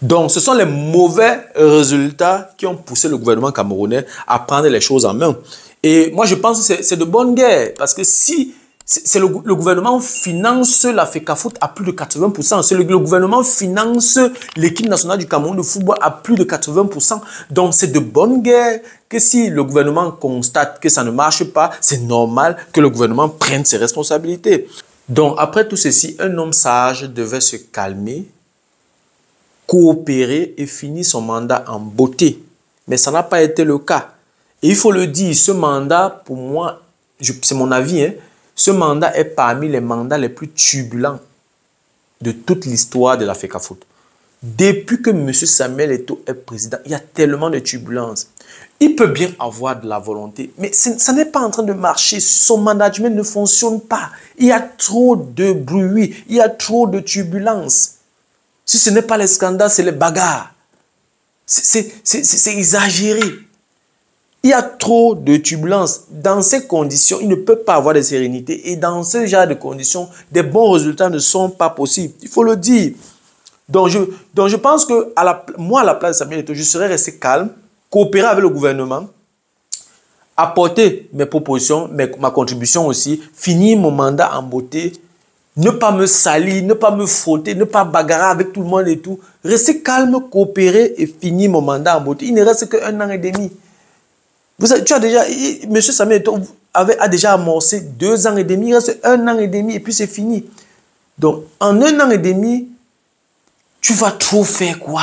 Donc, ce sont les mauvais résultats qui ont poussé le gouvernement camerounais à prendre les choses en main. Et moi, je pense que c'est de bonne guerre. Parce que si le gouvernement finance la FECAFOOT à plus de 80%, le gouvernement finance l'équipe nationale du Cameroun de football à plus de 80%. Donc, c'est de bonne guerre que si le gouvernement constate que ça ne marche pas, c'est normal que le gouvernement prenne ses responsabilités. Donc, après tout ceci, un homme sage devait se calmer, coopérer et finir son mandat en beauté. Mais ça n'a pas été le cas. Et il faut le dire, ce mandat, pour moi, c'est mon avis, hein, ce mandat est parmi les mandats les plus turbulents de toute l'histoire de la FECAFOOT. Depuis que M. Samuel Eto'o est président, il y a tellement de turbulences. Il peut bien avoir de la volonté, mais ça n'est pas en train de marcher. Son management ne fonctionne pas. Il y a trop de bruit, il y a trop de turbulences. Si ce n'est pas les scandales, c'est les bagarres. C'est exagéré. Il y a trop de turbulences. Dans ces conditions, il ne peut pas avoir de sérénité. Et dans ce genre de conditions, des bons résultats ne sont pas possibles. Il faut le dire. Donc je pense que moi, à la place de Samuel Eto'o, je serais resté calme, coopérer avec le gouvernement, apporter mes propositions, ma contribution aussi, finir mon mandat en beauté, ne pas me salir, ne pas me frotter, ne pas bagarrer avec tout le monde et tout. Rester calme, coopérer et finir mon mandat en beauté. Il ne reste qu'un an et demi. M. Samuel Eto'o a déjà amorcé 2 ans et demi. Il reste 1 an et demi et puis c'est fini. Donc, en 1 an et demi, tu vas trop faire quoi?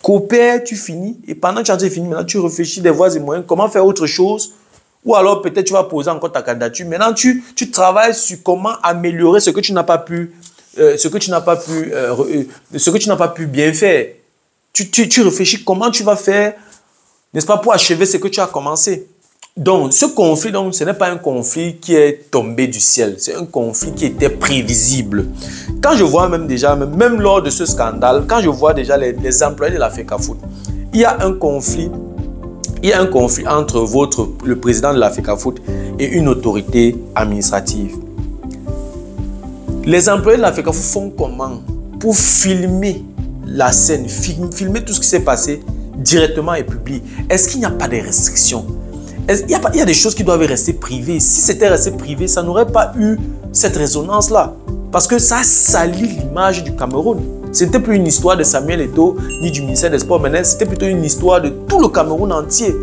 Coopère, tu finis. Et pendant que tu as fini, maintenant tu réfléchis des voies et moyens. Comment faire autre chose? Ou alors peut-être tu vas poser encore ta candidature. Maintenant, tu travailles sur comment améliorer ce que tu n'as pas pu, ce que tu n'as pas pu bien faire. Tu réfléchis comment tu vas faire, n'est-ce pas, pour achever ce que tu as commencé. Donc, ce conflit, ce n'est pas un conflit qui est tombé du ciel. C'est un conflit qui était prévisible. Quand je vois même lors de ce scandale, quand je vois déjà les employés de la FECAFOOT, il y a un conflit entre le président de la FECAFOOT et une autorité administrative. Les employés de la FECAFOOT font comment pour filmer la scène, filmer tout ce qui s'est passé directement et publier? Est-ce qu'il n'y a pas de restrictions? Il y a des choses qui doivent rester privées. Si c'était resté privé, ça n'aurait pas eu cette résonance-là. Parce que ça salit l'image du Cameroun. Ce n'était plus une histoire de Samuel Eto'o ni du ministère des Sports, mais c'était plutôt une histoire de tout le Cameroun entier.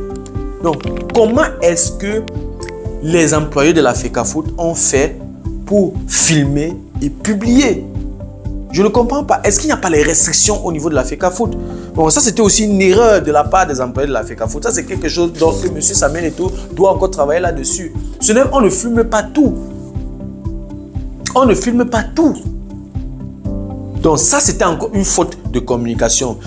Donc, comment est-ce que les employés de la FECAFOOT ont fait pour filmer et publier? Je ne comprends pas. Est-ce qu'il n'y a pas les restrictions au niveau de la FECAFOOT? Bon, ça, c'était aussi une erreur de la part des employés de la FECAFOOT. Ça, c'est quelque chose dont M. Samuel Eto'o doit encore travailler là-dessus. On ne filme pas tout. On ne filme pas tout. Donc, ça, c'était encore une faute de communication.